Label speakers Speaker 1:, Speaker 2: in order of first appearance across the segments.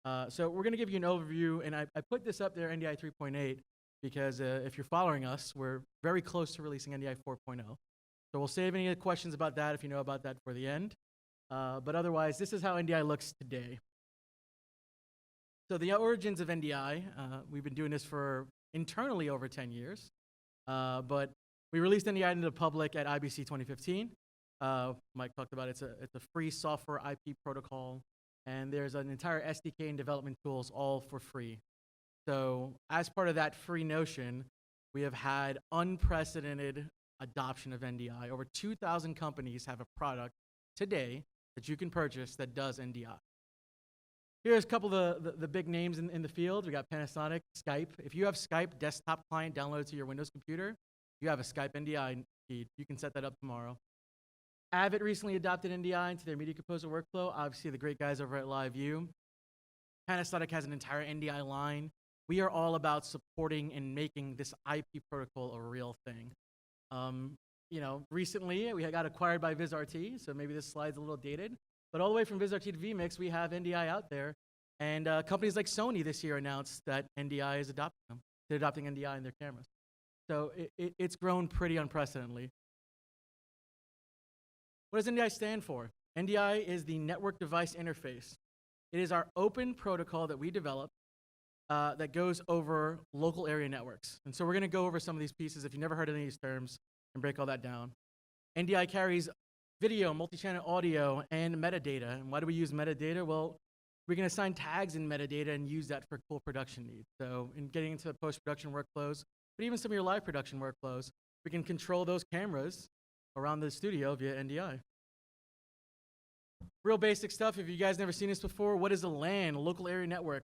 Speaker 1: So we're going to give you an overview, and I put this up there, NDI 3.8, because if you're following us, we're very close to releasing NDI 4.0. So we'll save any questions about that if you know about that for the end. But otherwise, this is how NDI looks today. So the origins of NDI, we've been doing this for internally over 10 years, but we released NDI into the public at IBC 2015. Mike talked about it's a free software IP protocol, and there's an entire SDK and development tools all for free. So as part of that free notion, we have had unprecedented adoption of NDI. Over 2,000 companies have a product today that you can purchase that does NDI. Here's a couple of the big names in the field. We got Panasonic, Skype. If you have Skype desktop client downloaded to your Windows computer, you have a Skype NDI feed. You can set that up tomorrow. Avid recently adopted NDI into their Media Composer workflow. Obviously, the great guys over at LiveView. Panasonic has an entire NDI line. We are all about supporting and making this IP protocol a real thing. You know, recently we got acquired by VizRT, so maybe this slide's a little dated. But all the way from VizRT to vMix, we have NDI out there. And companies like Sony this year announced that NDI is adopting them. They're adopting NDI in their cameras. So it's grown pretty unprecedentedly. What does NDI stand for? NDI is the Network Device Interface. It is our open protocol that we developed that goes over local area networks. And so we're going to go over some of these pieces if you've never heard of any of these terms and break all that down. NDI carries video, multi-channel audio, and metadata. And why do we use metadata? Well, we can assign tags in metadata and use that for cool production needs. So in getting into the post-production workflows, but even some of your live production workflows, we can control those cameras around the studio via NDI. Real basic stuff, if you guys never seen this before, what is a LAN, a local area network?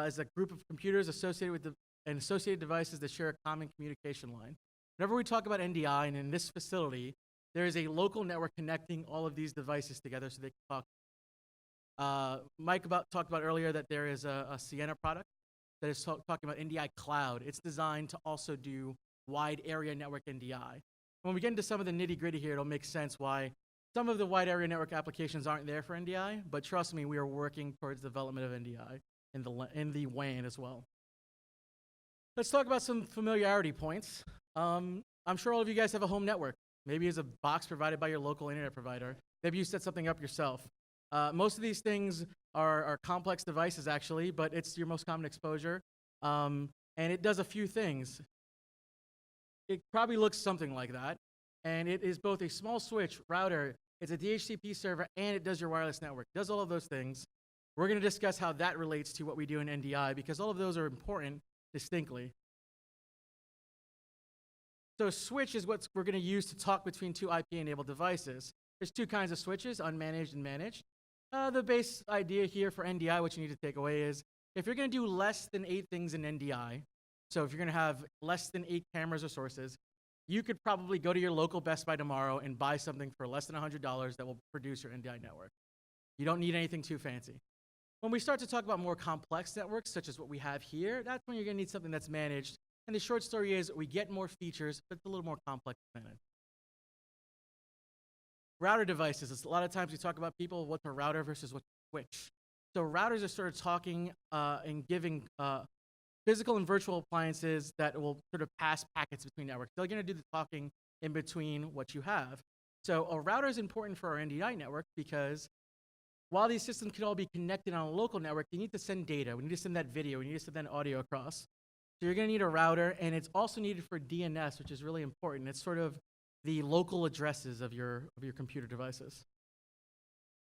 Speaker 1: Is a group of computers associated with and associated devices that share a common communication line. Whenever we talk about NDI, and in this facility, there is a local network connecting all of these devices together so they can talk. Mike talked about earlier that there is a Sienna product that is talking about NDI Cloud. It's designed to also do wide area network NDI. When we get into some of the nitty gritty here, it'll make sense why some of the wide area network applications aren't there for NDI, but trust me, we are working towards development of NDI in the WAN as well. Let's talk about some familiarity points. I'm sure all of you guys have a home network. Maybe it's a box provided by your local internet provider. Maybe you set something up yourself. Most of these things are complex devices actually, but it's your most common exposure. And it does a few things. It probably looks something like that. And it is both a small switch, router, it's a DHCP server, and it does your wireless network. It does all of those things. We're going to discuss how that relates to what we do in NDI, because all of those are important distinctly. So a switch is what we're going to use to talk between two IP-enabled devices. There's two kinds of switches, unmanaged and managed. The base idea here for NDI, what you need to take away is, if you're going to do less than 8 things in NDI, so if you're going to have less than 8 cameras or sources, you could probably go to your local Best Buy tomorrow and buy something for less than $100 that will produce your NDI network. You don't need anything too fancy. When we start to talk about more complex networks, such as what we have here, that's when you're going to need something that's managed. And the short story is, we get more features, but it's a little more complex to manage. Router devices. A lot of times we talk about people, what's a router versus what's a switch. So routers are sort of talking and giving physical and virtual appliances that will sort of pass packets between networks. They're going to do the talking in between what you have. So a router is important for our NDI network because while these systems can all be connected on a local network, you need to send data. We need to send that video. We need to send that audio across. So you're going to need a router, and it's also needed for DNS, which is really important. It's sort of the local addresses of your computer devices.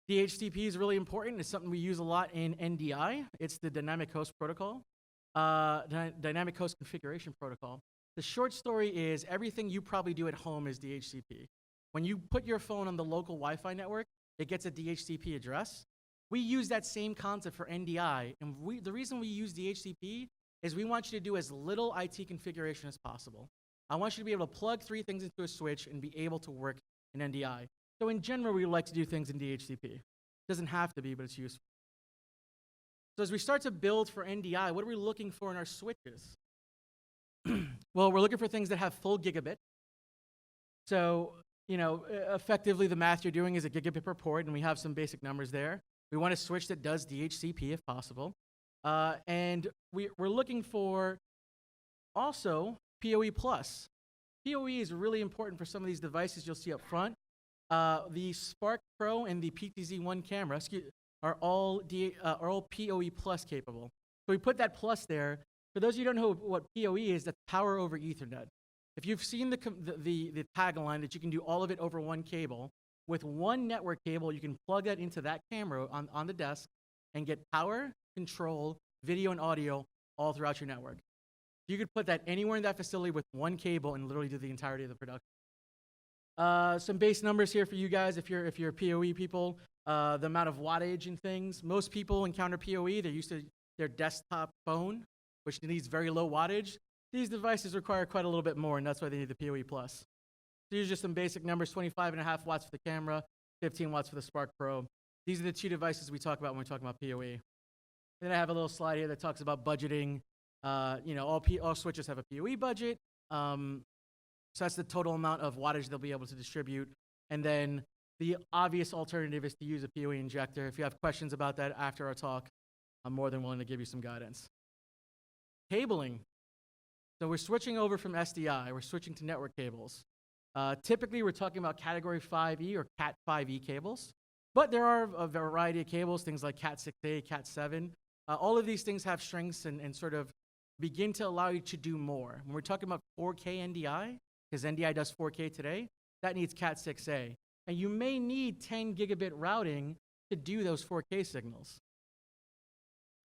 Speaker 1: DHCP is really important. It's something we use a lot in NDI. It's the Dynamic Host Protocol, Dynamic Host Configuration Protocol. The short story is everything you probably do at home is DHCP. When you put your phone on the local Wi-Fi network, it gets a DHCP address. We use that same concept for NDI, and the reason we use DHCP is we want you to do as little IT configuration as possible. I want you to be able to plug 3 things into a switch and be able to work in NDI. So in general, we like to do things in DHCP. It doesn't have to be, but it's useful. So as we start to build for NDI, what are we looking for in our switches? Well, we're looking for things that have full gigabit. So, you know, effectively the math you're doing is a gigabit per port, and we have some basic numbers there. We want a switch that does DHCP if possible. And we're looking for also POE plus. POE is really important for some of these devices you'll see up front. The Spark Pro and the PTZ1 camera are all POE plus capable. So we put that plus there. For those of you who don't know what PoE is, that's power over Ethernet. If you've seen the tagline that you can do all of it over one cable, with one network cable, you can plug that into that camera on the desk and get power, control, video, and audio all throughout your network. You could put that anywhere in that facility with one cable and literally do the entirety of the production. Some base numbers here for you guys if you're PoE people. The amount of wattage and things. Most people encounter PoE, they're used to their desktop phone, which needs very low wattage. These devices require quite a little bit more, and that's why they need the PoE plus. These are just some basic numbers, 25.5 watts for the camera, 15 watts for the Spark Pro. These are the two devices we talk about when we're talking about PoE. Then I have a little slide here that talks about budgeting. All switches have a PoE budget. So that's the total amount of wattage they'll be able to distribute. And then the obvious alternative is to use a PoE injector. If you have questions about that after our talk, I'm more than willing to give you some guidance. Cabling. So we're switching over from SDI. We're switching to network cables. Typically, we're talking about Category 5E or Cat 5E cables. But there are a variety of cables, things like Cat 6A, Cat 7. All of these things have strengths and sort of begin to allow you to do more. When we're talking about 4K NDI, because NDI does 4K today, that needs Cat 6A. And you may need 10 gigabit routing to do those 4K signals.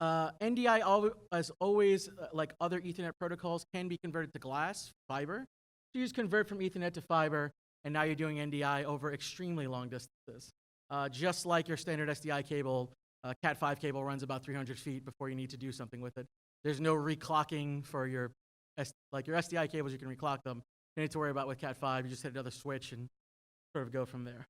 Speaker 1: NDI, as always, like other Ethernet protocols, can be converted to glass, fiber. So you just convert from Ethernet to fiber, and now you're doing NDI over extremely long distances. Just like your standard SDI cable, Cat 5 cable runs about 300 feet before you need to do something with it. There's no reclocking for your SDI cables, you can reclock them. You don't need to worry about with Cat 5, you just hit another switch and sort of go from there.